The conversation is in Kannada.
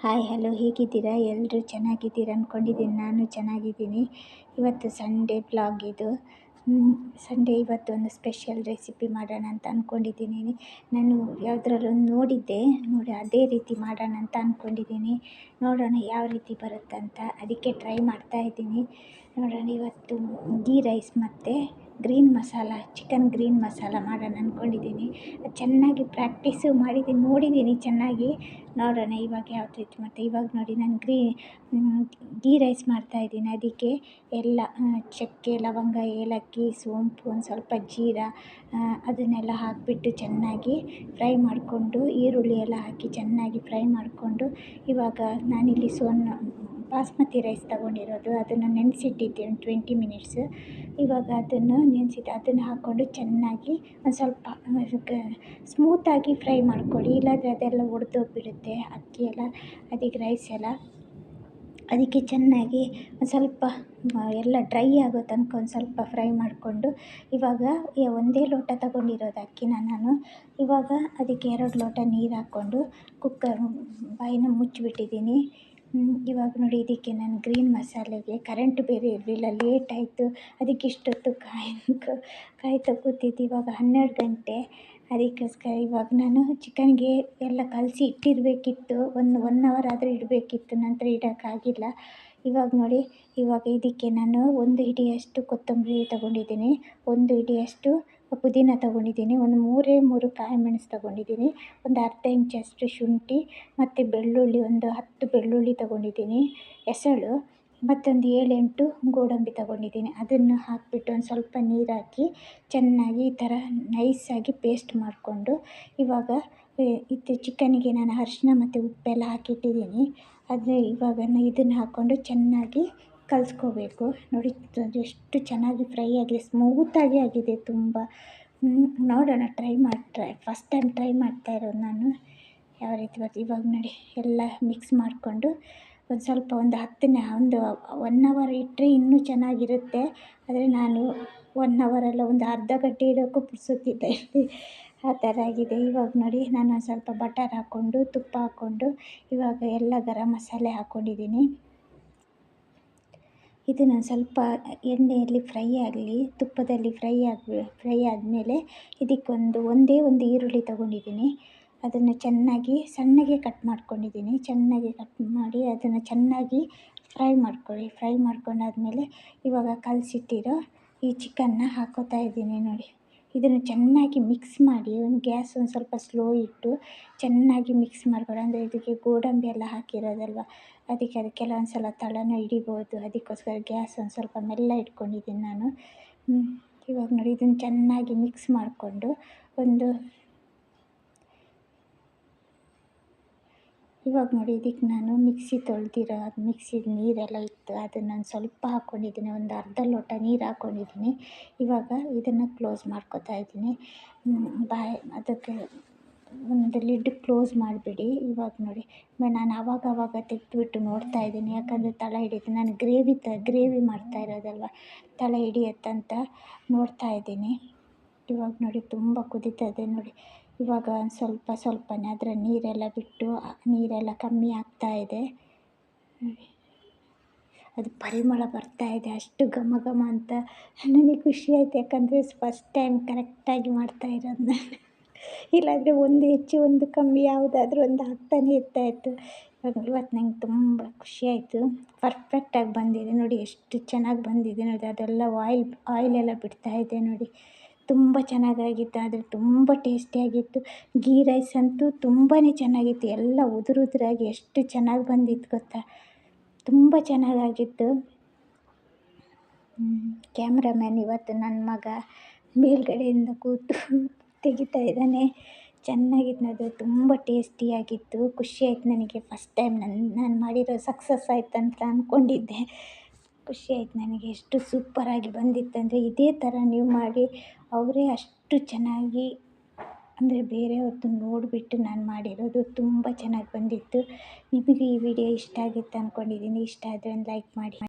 ಹಾಯ್ ಹಲೋ ಹೇಗಿದ್ದೀರಾ ಎಲ್ಲರೂ ಚೆನ್ನಾಗಿದ್ದೀರಾ ಅಂದ್ಕೊಂಡಿದ್ದೀನಿ. ನಾನು ಚೆನ್ನಾಗಿದ್ದೀನಿ. ಇವತ್ತು ಸಂಡೇ ಬ್ಲಾಗ್ ಇದು. ಸಂಡೇ ಇವತ್ತು ಒಂದು ಸ್ಪೆಷಲ್ ರೆಸಿಪಿ ಮಾಡೋಣ ಅಂತ ಅಂದ್ಕೊಂಡಿದ್ದೀನಿ. ನಾನು ಯಾವುದ್ರಲ್ಲೂ ನೋಡಿ ಅದೇ ರೀತಿ ಮಾಡೋಣ ಅಂತ ಅಂದ್ಕೊಂಡಿದ್ದೀನಿ. ನೋಡೋಣ ಯಾವ ರೀತಿ ಬರುತ್ತಂತ, ಅದಕ್ಕೆ ಟ್ರೈ ಮಾಡ್ತಾಯಿದ್ದೀನಿ. ನೋಡೋಣ, ಇವತ್ತು ಗೀ ರೈಸ್ ಮತ್ತು green masala, chicken green masala ಮಾಡೋಣ ಅಂದ್ಕೊಂಡಿದ್ದೀನಿ. ಅದು ಚೆನ್ನಾಗಿ ಪ್ರಾಕ್ಟೀಸು ಮಾಡಿದ್ದೀನಿ, ನೋಡಿದ್ದೀನಿ ಚೆನ್ನಾಗಿ. ನೋಡೋಣ ಇವಾಗ ಯಾವ ರೀತಿ ಮತ್ತು ಇವಾಗ ನೋಡಿ ನಾನು ಗೀ ರೈಸ್ ಮಾಡ್ತಾಯಿದ್ದೀನಿ. ಅದಕ್ಕೆ ಎಲ್ಲ ಚಕ್ಕೆ, ಲವಂಗ, ಏಲಕ್ಕಿ, ಸೋಂಪು, ಒಂದು ಸ್ವಲ್ಪ ಜೀರಾ ಅದನ್ನೆಲ್ಲ ಹಾಕಿಬಿಟ್ಟು ಚೆನ್ನಾಗಿ ಫ್ರೈ ಮಾಡಿಕೊಂಡು, ಈರುಳ್ಳಿ ಎಲ್ಲ ಹಾಕಿ ಚೆನ್ನಾಗಿ ಫ್ರೈ ಮಾಡಿಕೊಂಡು, ಇವಾಗ ನಾನಿಲ್ಲಿ ಬಾಸ್ಮತಿ ರೈಸ್ ತೊಗೊಂಡಿರೋದು, ಅದನ್ನು ನೆನೆಸಿಟ್ಟಿದ್ದೆ ಒಂದು 20 ಮಿನಿಟ್ಸು. ಇವಾಗ ಅದನ್ನು ಅದನ್ನು ಹಾಕ್ಕೊಂಡು ಚೆನ್ನಾಗಿ ಒಂದು ಸ್ವಲ್ಪ ಸ್ಮೂತಾಗಿ ಫ್ರೈ ಮಾಡ್ಕೊಳ್ಳಿ, ಇಲ್ಲಾಂದರೆ ಅದೆಲ್ಲ ಒಡೆದೋಗ್ಬಿಡುತ್ತೆ ಅಕ್ಕಿ ಎಲ್ಲ, ಅದಕ್ಕೆ ರೈಸ್ ಎಲ್ಲ. ಅದಕ್ಕೆ ಚೆನ್ನಾಗಿ ಒಂದು ಸ್ವಲ್ಪ ಎಲ್ಲ ಡ್ರೈ ಆಗೋ ತನಕ ಒಂದು ಸ್ವಲ್ಪ ಫ್ರೈ ಮಾಡಿಕೊಂಡು, ಇವಾಗ ಒಂದೇ ಲೋಟ ತೊಗೊಂಡಿರೋದು ಅಕ್ಕಿನ ನಾನು. ಇವಾಗ ಅದಕ್ಕೆ 2 ಲೋಟ ನೀರು ಹಾಕ್ಕೊಂಡು ಬಾಯಿನ ಮುಚ್ಚಿಬಿಟ್ಟಿದ್ದೀನಿ. ಇವಾಗ ನೋಡಿ, ಇದಕ್ಕೆ ನಾನು ಗ್ರೀನ್ ಮಸಾಲೆಗೆ ಕರೆಂಟ್ ಬೇರೆ ಇರಲಿಲ್ಲ, ಲೇಟ್ ಆಯಿತು. ಅದಕ್ಕೆ ಇಷ್ಟೊತ್ತು ಕಾಯ್ತಾ ಕೂತಿದ್ದು. ಇವಾಗ 12 ಗಂಟೆ. ಅದಕ್ಕೋಸ್ಕರ ಇವಾಗ ನಾನು ಚಿಕನ್ಗೆ ಎಲ್ಲ ಕಲಸಿ ಇಟ್ಟಿರಬೇಕಿತ್ತು, ಒನ್ ಅವರ್ ಆದರೂ ಇಡಬೇಕಿತ್ತು, ನಂತರ ಇಡೋಕ್ಕಾಗಿಲ್ಲ. ಇವಾಗ ನೋಡಿ, ಇವಾಗ ಇದಕ್ಕೆ ನಾನು 1 ಹಿಡಿಯಷ್ಟು ಕೊತ್ತಂಬರಿ ತೊಗೊಂಡಿದ್ದೀನಿ, 1 ಹಿಡಿಯಷ್ಟು ಪುದೀನ ತೊಗೊಂಡಿದ್ದೀನಿ, ಒಂದು 3 ಕಾಯಿಮೆಣಸು ತೊಗೊಂಡಿದ್ದೀನಿ, ಒಂದು ಅರ್ಧ ಇಂಚಷ್ಟು ಶುಂಠಿ ಮತ್ತು ಬೆಳ್ಳುಳ್ಳಿ, ಒಂದು 10 ಬೆಳ್ಳುಳ್ಳಿ ತೊಗೊಂಡಿದ್ದೀನಿ ಎಸಳು, ಮತ್ತೊಂದು 7-8 ಗೋಡಂಬಿ ತೊಗೊಂಡಿದ್ದೀನಿ. ಅದನ್ನು ಹಾಕಿಬಿಟ್ಟು ಒಂದು ಸ್ವಲ್ಪ ನೀರು ಹಾಕಿ ಚೆನ್ನಾಗಿ ಈ ಥರ ನೈಸಾಗಿ ಪೇಸ್ಟ್ ಮಾಡಿಕೊಂಡು, ಇವಾಗ ಇದು ಚಿಕನ್ನಿಗೆ ನಾನು ಅರಿಶಿನ ಮತ್ತು ಉಪ್ಪೆಲ್ಲ ಹಾಕಿಟ್ಟಿದ್ದೀನಿ. ಇವಾಗ ಇದನ್ನು ಹಾಕ್ಕೊಂಡು ಚೆನ್ನಾಗಿ ಕಲಿಸ್ಕೋಬೇಕು. ನೋಡಿ ಎಷ್ಟು ಚೆನ್ನಾಗಿ ಫ್ರೈ ಆಗಿದೆ, ಸ್ಮೂತಾಗಿ ಆಗಿದೆ ತುಂಬ. ನೋಡೋಣ, ಫಸ್ಟ್ ಟೈಮ್ ಟ್ರೈ ಮಾಡ್ತಾಯಿರೋದು ನಾನು, ಯಾವ ರೀತಿ ಬರ್ತದೆ. ಇವಾಗ ನೋಡಿ, ಎಲ್ಲ ಮಿಕ್ಸ್ ಮಾಡಿಕೊಂಡು ಒಂದು ಸ್ವಲ್ಪ ಒಂದು 1 ಅವರ್ ಇಟ್ಟರೆ ಇನ್ನೂ ಚೆನ್ನಾಗಿರುತ್ತೆ. ಆದರೆ ನಾನು 1 ಅವರೆಲ್ಲ ಒಂದು ಅರ್ಧ ಗಂಟೆ ಇಡೋಕ್ಕೂ ಪುರ್ಸೊತ್ತಿಲ್ಲ ಇಲ್ಲಿ, ಆ ಥರ ಆಗಿದೆ. ಇವಾಗ ನೋಡಿ, ನಾನು ಒಂದು ಸ್ವಲ್ಪ ಬಟರ್ ಹಾಕ್ಕೊಂಡು, ತುಪ್ಪ ಹಾಕ್ಕೊಂಡು, ಇವಾಗ ಎಲ್ಲ ಗರಂ ಮಸಾಲೆ ಹಾಕ್ಕೊಂಡಿದ್ದೀನಿ. ಇದನ್ನು ಸ್ವಲ್ಪ ಎಣ್ಣೆಯಲ್ಲಿ ಫ್ರೈ ಆಗಲಿ, ತುಪ್ಪದಲ್ಲಿ ಫ್ರೈ ಆದಮೇಲೆ ಇದಕ್ಕೆ ಒಂದೇ ಒಂದು ಈರುಳ್ಳಿ ತೊಗೊಂಡಿದ್ದೀನಿ. ಅದನ್ನು ಚೆನ್ನಾಗಿ ಸಣ್ಣಗೆ ಕಟ್ ಮಾಡ್ಕೊಂಡಿದ್ದೀನಿ. ಚೆನ್ನಾಗಿ ಕಟ್ ಮಾಡಿ ಅದನ್ನು ಚೆನ್ನಾಗಿ ಫ್ರೈ ಮಾಡ್ಕೊಳ್ಳಿ. ಫ್ರೈ ಮಾಡ್ಕೊಂಡಾದಮೇಲೆ ಇವಾಗ ಕಲಸಿಟ್ಟಿರೋ ಈ ಚಿಕನ್ನ ಹಾಕ್ಕೋತಾ ಇದ್ದೀನಿ. ನೋಡಿ, ಇದನ್ನು ಚೆನ್ನಾಗಿ ಮಿಕ್ಸ್ ಮಾಡಿ, ಗ್ಯಾಸ್ ಒಂದು ಸ್ವಲ್ಪ ಸ್ಲೋ ಇಟ್ಟು ಚೆನ್ನಾಗಿ ಮಿಕ್ಸ್ ಮಾಡ್ಕೊಳ್ಳಿ. ಅಂದರೆ ಇದಕ್ಕೆ ಗೋಡಂಬಿ ಎಲ್ಲ ಹಾಕಿರೋದಲ್ವ, ಅದಕ್ಕೆಲ್ಲ ಒಂದು ಸಲ ತಳನೂ ಹಿಡಿಬೋದು. ಅದಕ್ಕೋಸ್ಕರ ಗ್ಯಾಸ್ ಒಂದು ಸ್ವಲ್ಪ ಮೆಲ್ಲ ಇಟ್ಕೊಂಡಿದ್ದೀನಿ ನಾನು. ಇವಾಗ ನೋಡಿ, ಇದನ್ನು ಚೆನ್ನಾಗಿ ಮಿಕ್ಸ್ ಮಾಡಿಕೊಂಡು ಇವಾಗ ನೋಡಿ, ಇದಕ್ಕೆ ನಾನು ಮಿಕ್ಸಿದ ನೀರೆಲ್ಲ ಇತ್ತು, ಅದನ್ನು ಒಂದು ಸ್ವಲ್ಪ ಹಾಕ್ಕೊಂಡಿದ್ದೀನಿ, ಒಂದು ಅರ್ಧ ಲೋಟ ನೀರು ಹಾಕ್ಕೊಂಡಿದ್ದೀನಿ. ಇವಾಗ ಇದನ್ನು ಕ್ಲೋಸ್ ಮಾಡ್ಕೊತಾ ಇದ್ದೀನಿ. ಅದಕ್ಕೆ ಒಂದು ಲಿಡ್ ಕ್ಲೋಸ್ ಮಾಡಿಬಿಡಿ. ಇವಾಗ ನೋಡಿ, ನಾನು ಆವಾಗ ತೆಗೆದುಬಿಟ್ಟು ನೋಡ್ತಾ ಇದ್ದೀನಿ, ಯಾಕಂದರೆ ತಳ ಹಿಡಿಯುತ್ತೆ. ನಾನು ಗ್ರೇವಿ ಮಾಡ್ತಾ ಇರೋದಲ್ವ, ತಳ ಹಿಡಿಯುತ್ತಂತ ನೋಡ್ತಾ ಇದ್ದೀನಿ. ಇವಾಗ ನೋಡಿ, ತುಂಬ ಕುದೀತಾ ಇದೆ ನೋಡಿ. ಇವಾಗ ಒಂದು ಸ್ವಲ್ಪನೇ ಅದರ ನೀರೆಲ್ಲ ಬಿಟ್ಟು, ನೀರೆಲ್ಲ ಕಮ್ಮಿ ಆಗ್ತಾ ಇದೆ ನೋಡಿ. ಅದು ಪರಿಮಳ ಬರ್ತಾ ಇದೆ, ಅಷ್ಟು ಘಮ ಘಮ ಅಂತ ನನಗೆ ಖುಷಿ ಆಯಿತು. ಯಾಕಂದರೆ ಫಸ್ಟ್ ಟೈಮ್ ಕರೆಕ್ಟಾಗಿ ಮಾಡ್ತಾ ಇರೋದು ನಾನು. ಇಲ್ಲಾಂದರೆ ಒಂದು ಹೆಚ್ಚು ಒಂದು ಕಮ್ಮಿ ಯಾವುದಾದ್ರೂ ಒಂದು ಆಗ್ತಾನೆ ಇರ್ತಾಯಿತ್ತು. ಇವತ್ತು ನಂಗೆ ತುಂಬ ಖುಷಿಯಾಯಿತು, ಪರ್ಫೆಕ್ಟಾಗಿ ಬಂದಿದೆ ನೋಡಿ, ಎಷ್ಟು ಚೆನ್ನಾಗಿ ಬಂದಿದೆ ನೋಡಿ. ಅದೆಲ್ಲ ಆಯಿಲೆಲ್ಲ ಬಿಡ್ತಾ ಇದೆ ನೋಡಿ, ತುಂಬ ಚೆನ್ನಾಗಾಗಿತ್ತು. ಆದರೆ ತುಂಬ ಟೇಸ್ಟಿಯಾಗಿತ್ತು. ಗೀ ರೈಸ್ ಅಂತೂ ತುಂಬಾ ಚೆನ್ನಾಗಿತ್ತು, ಎಲ್ಲ ಉದುರಾಗಿ ಎಷ್ಟು ಚೆನ್ನಾಗಿ ಬಂದಿತ್ತು ಗೊತ್ತಾ, ತುಂಬ ಚೆನ್ನಾಗಾಗಿತ್ತು. ಕ್ಯಾಮ್ರಾಮ್ಯಾನ್ ಇವತ್ತು ನನ್ನ ಮಗ ಮೇಲ್ಗಡೆಯಿಂದ ಕೂತು ತೆಗಿತಾ ಇದ್ದಾನೆ. ಚೆನ್ನಾಗಿತ್ತು, ತುಂಬ ಟೇಸ್ಟಿಯಾಗಿತ್ತು. ಖುಷಿಯಾಯಿತು ನನಗೆ. ಫಸ್ಟ್ ಟೈಮ್ ನಾನು ಮಾಡಿರೋ ಸಕ್ಸಸ್ ಆಯ್ತಂತ ಅಂದ್ಕೊಂಡಿದ್ದೆ. ಖುಷಿಯಾಯಿತು ನನಗೆ, ಎಷ್ಟು ಸೂಪರಾಗಿ ಬಂದಿತ್ತಂದರೆ ಇದೇ ಥರ ನೀವು ಮಾಡಿ. ಅವರೇ ಅಷ್ಟು ಚೆನ್ನಾಗಿ, ಅಂದರೆ ಬೇರೆಯವ್ರದ್ದು ನೋಡಿಬಿಟ್ಟು ನಾನು ಮಾಡಿರೋದು, ತುಂಬ ಚೆನ್ನಾಗಿ ಬಂದಿತ್ತು. ನಿಮಗೆ ಈ ವಿಡಿಯೋ ಇಷ್ಟ ಆಗಿತ್ತು ಅಂದ್ಕೊಂಡಿದ್ದೀನಿ. ಇಷ್ಟ ಆದರೆ ಒಂದು ಲೈಕ್ ಮಾಡಿ.